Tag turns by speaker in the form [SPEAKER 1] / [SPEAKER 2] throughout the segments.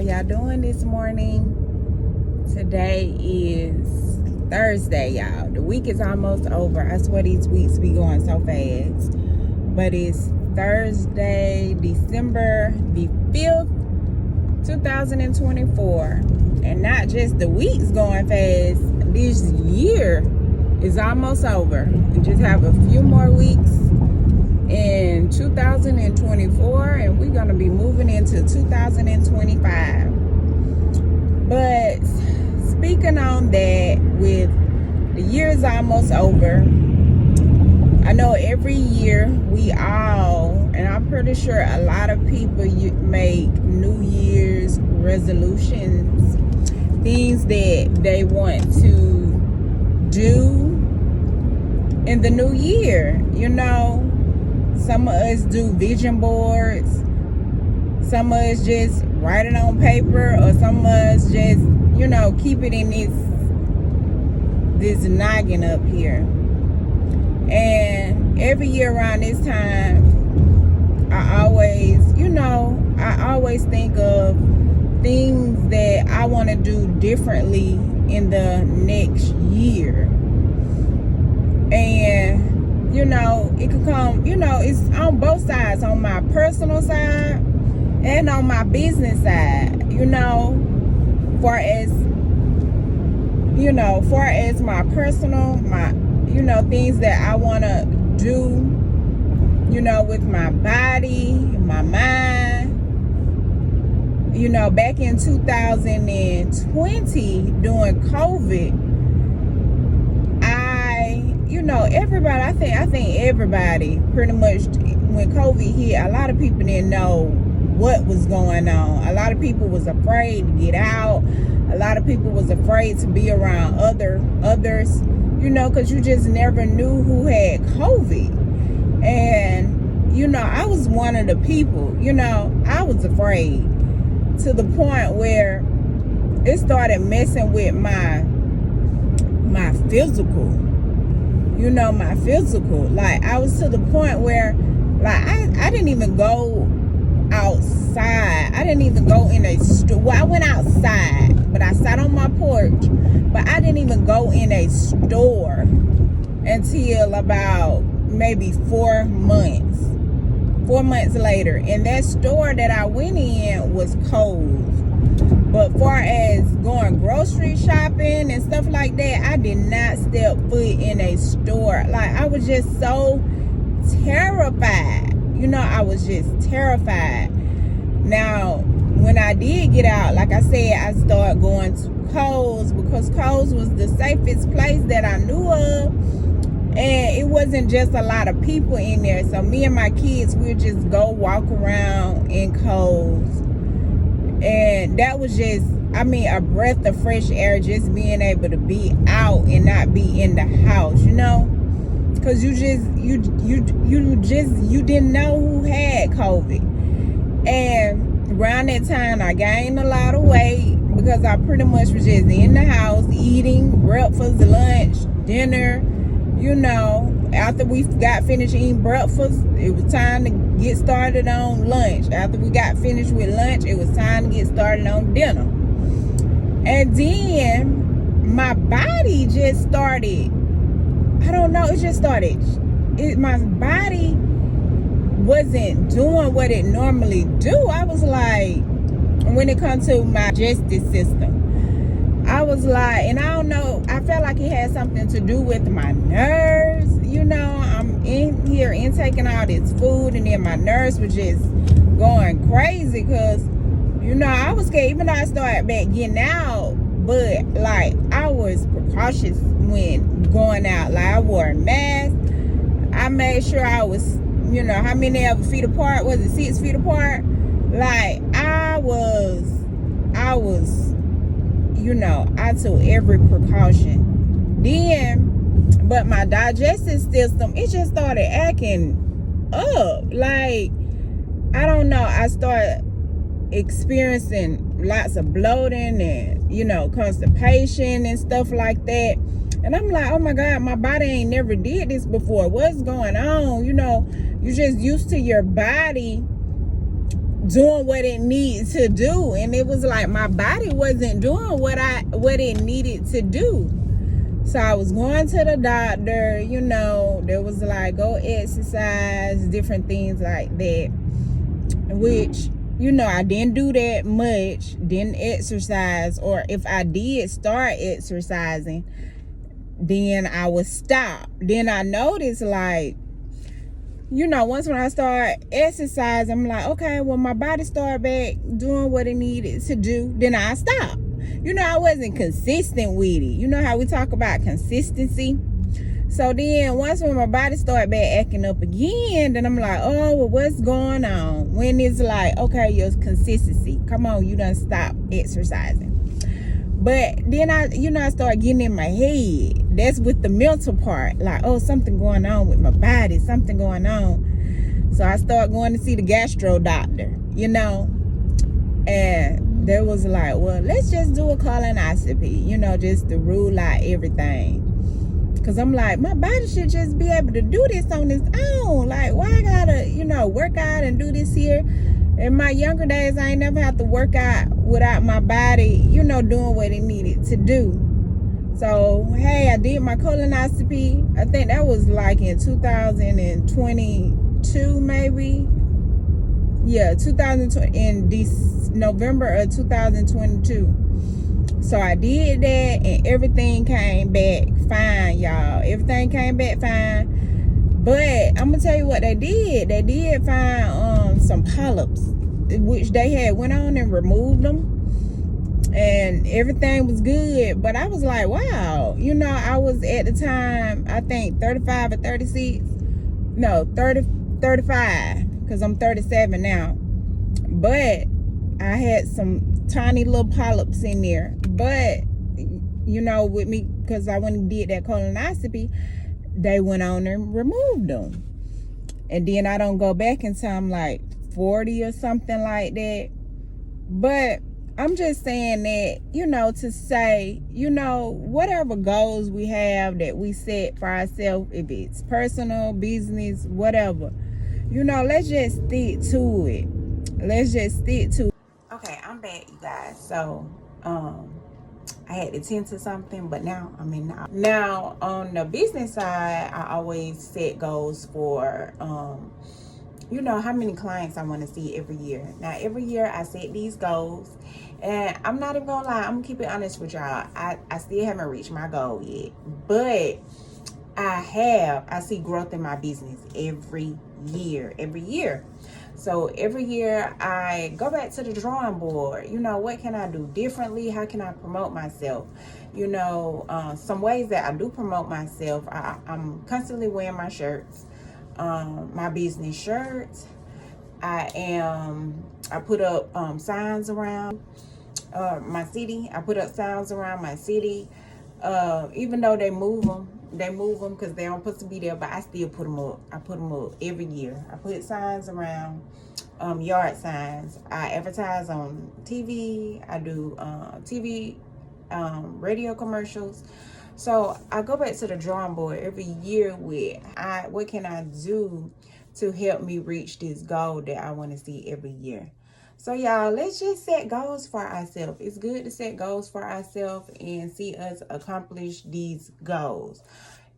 [SPEAKER 1] y'all doing this morning? Today is Thursday, y'all. The week is almost over. I swear these weeks be going so fast. But it's Thursday, December the 5th, 2024. And not just the weeks going fast. This year is almost over. We just have a few more weeks in 2024, and we're going to be moving into 2025. But speaking on that, with the year is almost over, I know every year we all, and I'm pretty sure a lot of people make New Year's resolutions, things that they want to do in the new year. You know, some of us do vision boards, some of us just write it on paper, or some of us just, you know, keep it in this noggin up here. And every year around this time, I always think of things that I want to do differently in the next year. And you know, it could come, you know, it's on both sides, on my personal side and on my business side, you know, far as my personal, you know, things that I want to do, you know, with my body, my mind. You know, back in 2020 during COVID, I think everybody pretty much, when COVID hit, a lot of people didn't know what was going on. A lot of people was afraid to get out. A lot of people was afraid to be around others, you know, because you just never knew who had COVID. And, you know, I was one of the people, you know, I was afraid to the point where it started messing with my physical. You know, my physical. Like, I was to the point where, like, I didn't even go outside. I didn't even go in a store. Well, I went outside, but I sat on my porch. But I didn't even go in a store until about maybe 4 months. 4 months later. And that store that I went in was closed. But far as going grocery shopping and stuff like that, I did not step foot in a store. Like, I was just so terrified. You know, I was just terrified. Now, when I did get out, like I said, I started going to Kohl's, because Kohl's was the safest place that I knew of. And it wasn't just a lot of people in there. So me and my kids, we would just go walk around in Kohl's. And that was just, a breath of fresh air, just being able to be out and not be in the house, you know? Because you didn't know who had COVID. And around that time, I gained a lot of weight because I pretty much was just in the house eating breakfast, lunch, dinner. You know, after we got finished eating breakfast, it was time to get started on lunch. After we got finished with lunch, it was time to get started on dinner. And then my body just started, I don't know, it just started, my body wasn't doing what it normally do. I was like, when it comes to my digestive system, I was like, and I don't know, I felt like it had something to do with my nerves. You know, I'm in here intaking all this food, and then my nerves were just going crazy because, you know, I was scared. Even though I started back getting out, but like, I was precautious when going out. Like, I wore a mask. I made sure I was, you know, how many of feet apart? Was it 6 feet apart? Like, I was, you know, I took every precaution. Then, but my digestive system, it just started acting up. Like, I don't know, I started experiencing lots of bloating and, you know, constipation and stuff like that. And I'm like, oh my God, my body ain't never did this before. What's going on? You know, you're just used to your body doing what it needed to do, and it was like my body wasn't doing what it needed to do. So I was going to the doctor, you know, there was like, go exercise, different things like that, which, you know, I didn't do that much, didn't exercise, or if I did start exercising, then I would stop. Then I noticed, like, you know, once when I start exercising, I'm like, okay, well, my body started back doing what it needed to do, then I stop. You know, I wasn't consistent with it. You know how we talk about consistency? So then once when my body started back acting up again, then I'm like, oh, well, what's going on? When it's like, okay, your consistency. Come on, you done stop exercising. But then I start getting in my head. That's with the mental part. Like, oh, something going on with my body. Something going on. So I start going to see the gastro doctor, you know. And there was like, well, let's just do a colonoscopy, you know, just to rule out everything. Because I'm like, my body should just be able to do this on its own. Like, why I gotta, you know, work out and do this here? In my younger days, I ain't never have to work out without my body, you know, doing what it needed to do. So, hey, I did my colonoscopy. I think that was like in 2022, maybe. Yeah, 2020, in November of 2022. So I did that, and everything came back fine, y'all. Everything came back fine. But I'm gonna tell you what they did. They did find some polyps, which they had went on and removed them, and everything was good. But I was like, wow, you know, I was at the time, I think 35 or 36. No, 35, because I'm 37 now. But I had some tiny little polyps in there. But, you know, with me, because I went and did that colonoscopy, they went on and removed them. And then I don't go back until I'm like 40 or something like that. But I'm just saying that, you know, to say, you know, whatever goals we have that we set for ourselves, if it's personal, business, whatever, you know, let's just stick to it. Let's just stick to it. Okay, I'm back, you guys. So, I had to tend to something, but now I'm in now on the business side. I always set goals for you know, how many clients I want to see every year. Now every year I set these goals, and I'm not even gonna lie, I'm gonna keep it honest with y'all. I still haven't reached my goal yet, but I see growth in my business every year. So every year I go back to the drawing board. You know, what can I do differently? How can I promote myself? You know, some ways that I do promote myself, I'm constantly wearing my shirts, my business shirts. I put up signs around my city. I put up signs around my city. Even though they move them because they aren't supposed to be there, but I still put them up. I put them up every year. I put signs around, yard signs. I advertise on TV. I do TV, radio commercials. So I go back to the drawing board every year with what can I do to help me reach this goal that I want to see every year. So y'all, let's just set goals for ourselves. It's good to set goals for ourselves and see us accomplish these goals.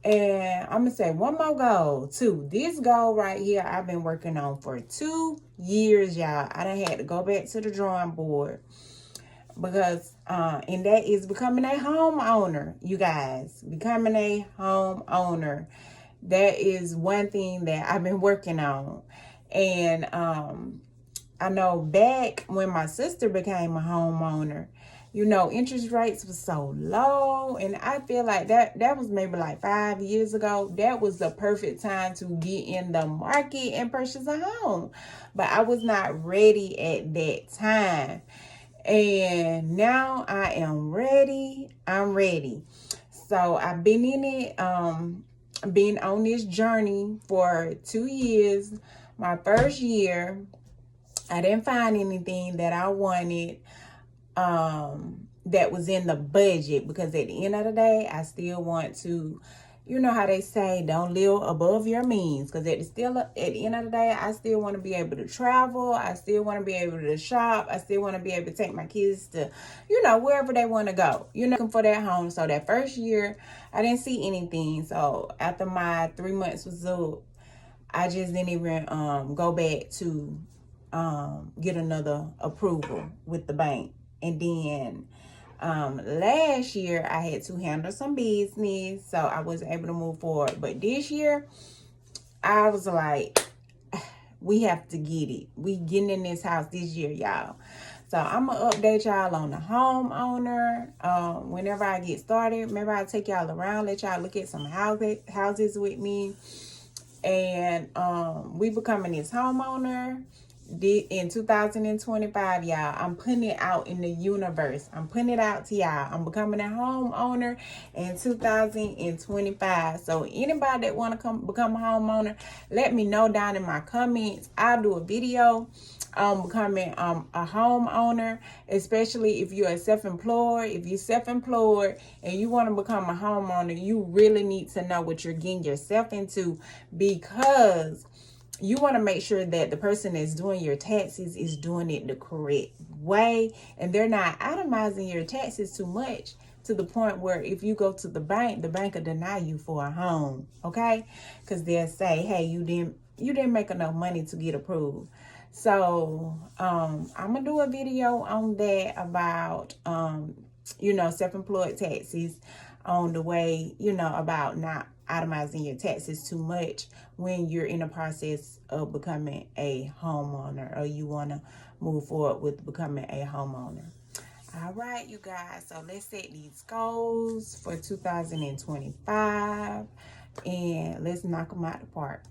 [SPEAKER 1] And I'm gonna say one more goal too. This goal right here, I've been working on for 2 years, y'all. I done had to go back to the drawing board because and that is becoming a homeowner, you guys. Becoming a homeowner. That is one thing that I've been working on. And I know back when my sister became a homeowner, you know, interest rates was so low, and I feel like that was maybe like 5 years ago. That was the perfect time to get in the market and purchase a home. But I was not ready at that time. And now I am ready. I'm ready. So I've been in it, been on this journey for 2 years. My first year, I didn't find anything that I wanted that was in the budget, because at the end of the day, I still want to you know how they say, don't live above your means. Because at the end of the day, I still want to be able to travel. I still want to be able to shop. I still want to be able to take my kids to, wherever they want to go. Looking for that home. So that first year, I didn't see anything. So after my 3 months was up, I just didn't even go back to get another approval with the bank. And then last year I had to handle some business, so I wasn't able to move forward. But this year I was like, we have to get it. We getting in this house this year, y'all. So I'm gonna update y'all on the homeowner whenever I get started. Maybe I'll take y'all around, let y'all look at some houses with me. And we becoming this homeowner in 2025, y'all. I'm putting it out in the universe. I'm putting it out to y'all. I'm becoming a homeowner in 2025. So anybody that want to become a homeowner, let me know down in my comments. I'll do a video becoming a homeowner, especially if you're self-employed. If you're self-employed and you want to become a homeowner, you really need to know what you're getting yourself into, because you want to make sure that the person that's doing your taxes is doing it the correct way, and they're not itemizing your taxes too much to the point where if you go to the bank will deny you for a home, okay? Because they'll say, hey, you didn't make enough money to get approved. So I'm gonna do a video on that about self-employed taxes, on the way, about not itemizing your taxes too much when you're in the process of becoming a homeowner, or you want to move forward with becoming a homeowner. All right, you guys, so let's set these goals for 2025 and let's knock them out the park.